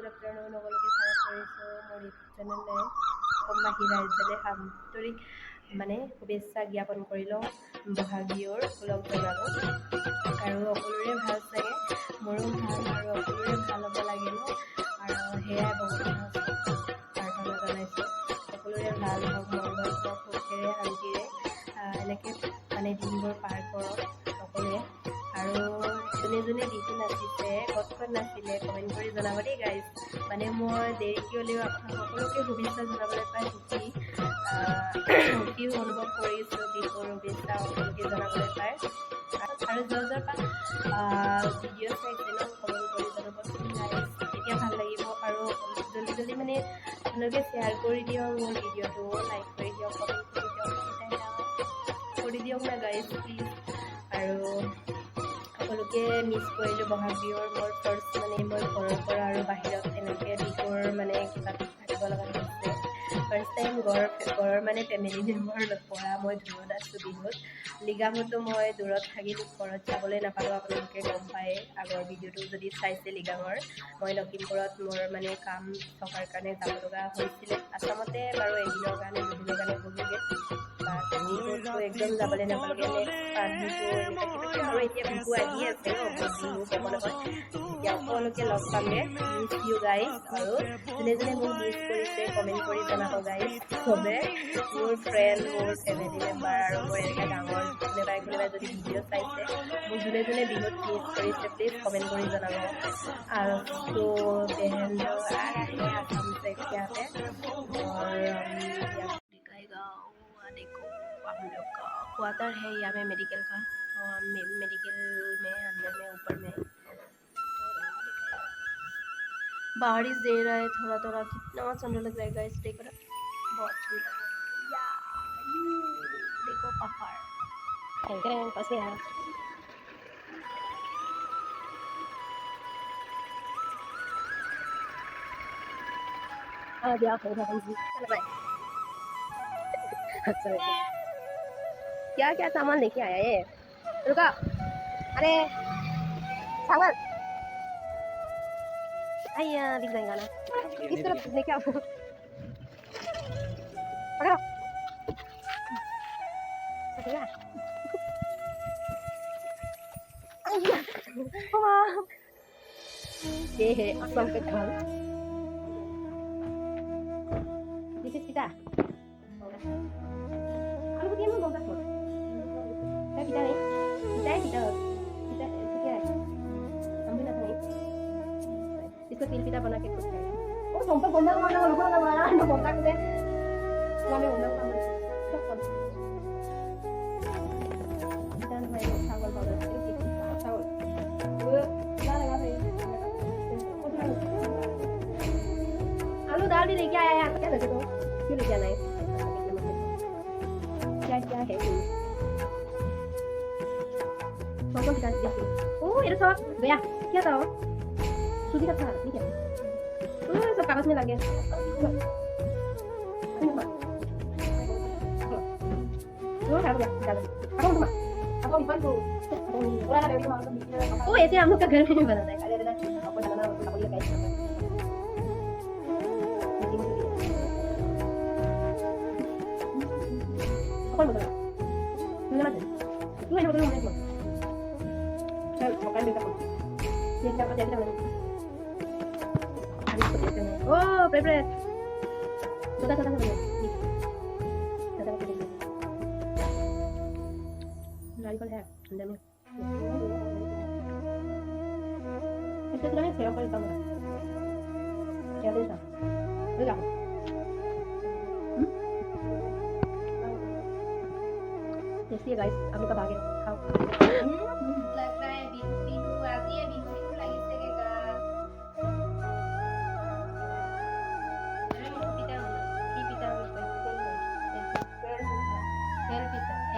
good afternoon সকলোকে স্বাগত কৰিছোঁ মোৰ ইউটিউব চেনেললৈ। অসমবাসী ৰাইজলে আন্তৰিক শুভেচ্ছা জ্ঞাপন কৰিলোঁ। বহাগ বিহুৰ ওলগ জনালোঁ আৰু সকলোৰে ভাল চাগে, মোৰো ভাল আৰু সকলোৰে ভাল হ'ব লাগে ন। আৰু সেয়াই ভগৱানৰ প্ৰাৰ্থনা জনাইছোঁ সকলোৰে ভাল হওক, মংগল হওক, সুখেৰে শান্তিৰে এনেকৈ দিনবোৰ পাৰ কৰক সকলোৱে। আৰু যোনে যোনে বিহু নাচিছে, ক'ত ক'ত নাচিলে কমেণ্ট কৰি জনাব দেই গাইজ। মই দেৰিকৈ হ'লেও আপোনাক সকলোকে শুভেচ্ছা জনাবলৈ পাই সুখী অনুভৱ কৰিছোঁ। বিহুৰ শুভেচ্ছা সকলোকে জনাবলৈ পায় আৰু যাৰ ভিডিঅ' চাইছে ন, কমেণ্ট কৰি জনাবচোন গাইজ, তেতিয়া ভাল লাগিব। আৰু জল্দি আপোনালোকে শ্বেয়াৰ কৰি দিয়ক মোৰ ভিডিঅ'টো, লাইক কৰি দিয়ক, কমেণ্ট কৰি দিয়ক না গাইজ প্লিজ। আৰু সকলোকে মিছ কৰিলোঁ বহাগ বিহুৰ। মোৰ ফাৰ্ষ্ট মই ঘৰৰ পৰা আৰু বাহিৰত এনেকৈ বিহুৰ কিবা থাকিব লগা হৈছে। ফাৰ্ষ্ট টাইম ঘৰৰ ফেমিলি মেম্বাৰ পৰা মই দূৰত আছোঁ বিহুত। লিগাঙতো মই দূৰত থাকিলোঁ, ঘৰত যাবলৈ নাপালোঁ। আপোনালোকে গম পায় আগৰ ভিডিঅ'টো যদি চাইছে লিগাঙৰ। মই লখিমপুৰত মোৰ কাম থকাৰ কাৰণে যাব লগা হৈছিলে। আছামতে বাৰু এদিনৰ কাৰণে দুদিনৰ কাৰণে গ'লোগৈ, বিহুতো একদম যাবলৈ নাপালোগৈ। নেক্সট বিহু এনেকৈ কিবাকৈ আৰু এতিয়া বিহু আহি আছে ন, বিহু ক'ব নহয়। এতিয়া সকলোকে লগ পামগৈ। Miss you guys. আৰু যোনে যোনে মোক মিছ কৰিছে কমেণ্ট কৰি জনাব গাইজ চবে, মোৰ ফ্ৰেণ্ড, মোৰ ফেমিলি মেম্বাৰ আৰু মোৰ এনেকৈ ডাঙৰ কোনোবাই যদি ভিডিঅ' চাইছে, মোক যোনে যোনে বিহুত মিছ কৰিছে প্লিজ কমেণ্ট কৰি জনাব। আৰু তো बहन जो आ रहे हैं असम से, क्या है और दिखाएगा। देखो हम लोग का क्वार्टर है यहाँ में मेडिकल का, और मेडिकल में अंदर में ऊपर में बारिश दे रहा है थोड़ा थोड़ा। कितना सुंदर लग रहा है गाइस, देखो ना, बहुत सुंदर। देखो पहाड़ पास में है। क्या क्या सामान लेके आया ये? रुका, अरे सामान आइया दिख जाएगा ना, इस तरफ लेके आओ। पकड़ो ये है असम का घर। This is kita. Kalau dia mau bongkar kok. Kita nih. Kita है। हम भी ना नहीं। इसको तिल पिता बना के कुछ खाएंगे। ओ संपर बंदा मारना लोगों का मारा ना बंदा के। वाले बंदा का मारा। सब कौन? kita भाई चावल पाउडर चावल। वो क्या लगा भाई? आलू दाल भी लेके आया यार, क्या लगे तो? क्यों लेके आना है? क्या क्या है? कौन सा देखिए। ओह ये सब गया, क्या था वो? सूजी का था, ठीक है। सब कागज में लग गया। ओ ऐसे हम लोग का घर में भी बनाता है। कौन बोल रहा है? तू है बोल रहा है। चल पकड़ ले इसको। ये क्या कर रहा है? ओ प्रेप्रेट छोटा छोटा नारियल है अंदर में। इससे तो नहीं सेव कर देता हूँ क्या देता देगा जैसे गाइस हम लोग का भागे खाओ। लग रहा है बिहू आती है, बिहू लगी सकेगा।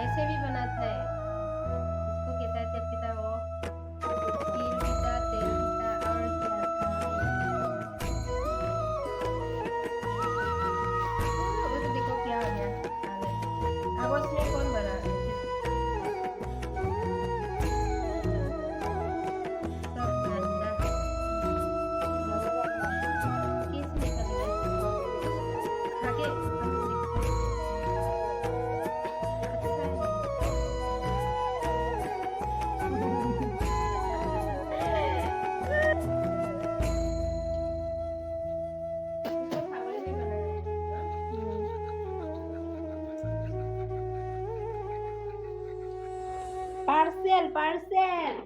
ऐसे भी बनाता है, इसको कहता है तेल पिता। वो तिल पिता, तेल पिता और क्या था वो तो देखो क्या हो गया। कागज में कौन बना पार्सल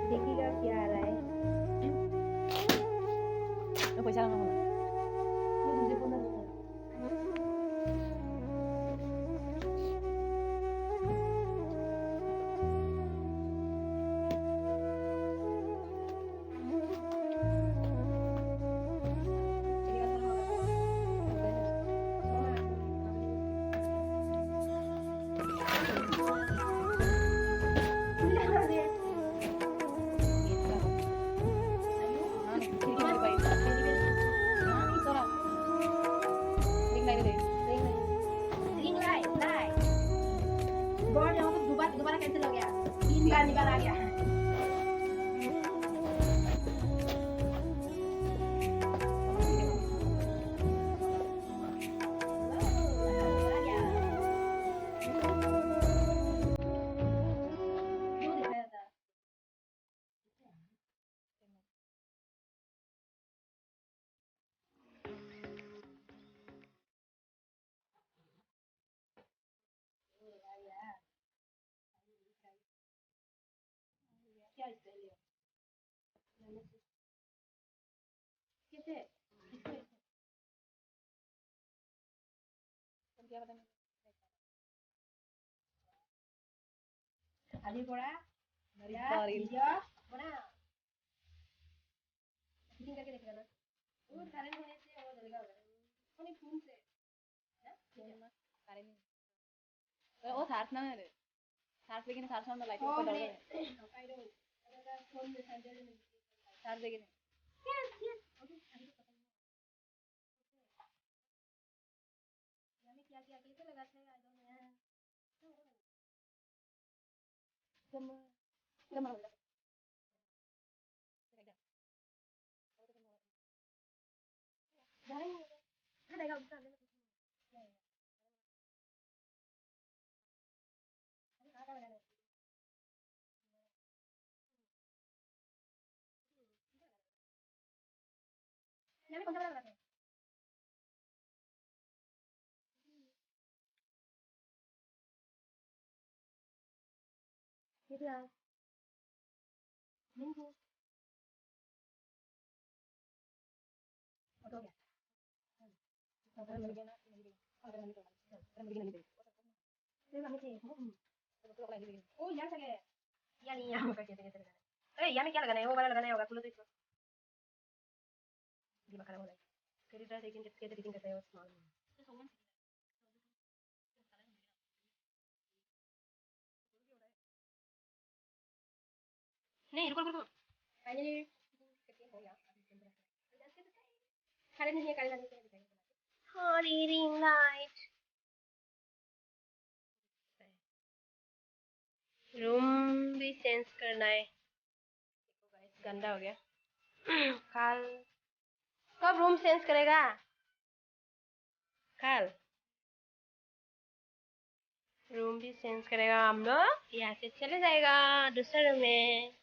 देखिएगा क्या आ रहा है। पैसा लगा होला मुझे बोला नहीं दोबारा कैंसिल हो गया 3 बार आ गया क्या इसलिए कैसे आधी पड़ा बढ़िया बढ़िया बना फिटिंग करके देखेगा ना वो करंट होने से वो जलेगा कौन फोन से ना करंट ओ सार्स ना रे सार्स लेकिन सार्स में लाइट ऊपर ऊपर डाल डाल दे काइडो अगर फोन में चार्जर में सार्स लेकिन यस यस ओके अभी तो पता नहीं हमें क्या क्या कैसे लगाते हैं आई डोंट नो कम कम जाने देगा उसका यहाँ कौन सा वाला लगाते हैं ये क्या नहीं हो हो गया अगर मिल गया ना मिल गया अगर मिल गया अगर मिल गया नहीं दे फिर हमें चाहिए तो अगला दे ओ यार चले या नहीं यहाँ पर कैसे कैसे लगाना है अरे यहाँ में क्या लगाना है वो वाला लगाना होगा खुलो तो इसको दिमाग खराब हो जाएगा फिर इधर लेकिन कैसे फिटिंग करते हैं वो स्मॉल नहीं रुको रुको फाइनली हो गया खाली नहीं है काली रंग के हाँ रिंग लाइट रूम भी चेंज करना है देखो गाइस गंदा हो गया कल कब रूम चेंज करेगा कल रूम भी चेंज करेगा हम लोग यहाँ से चले जाएगा दूसरे रूम में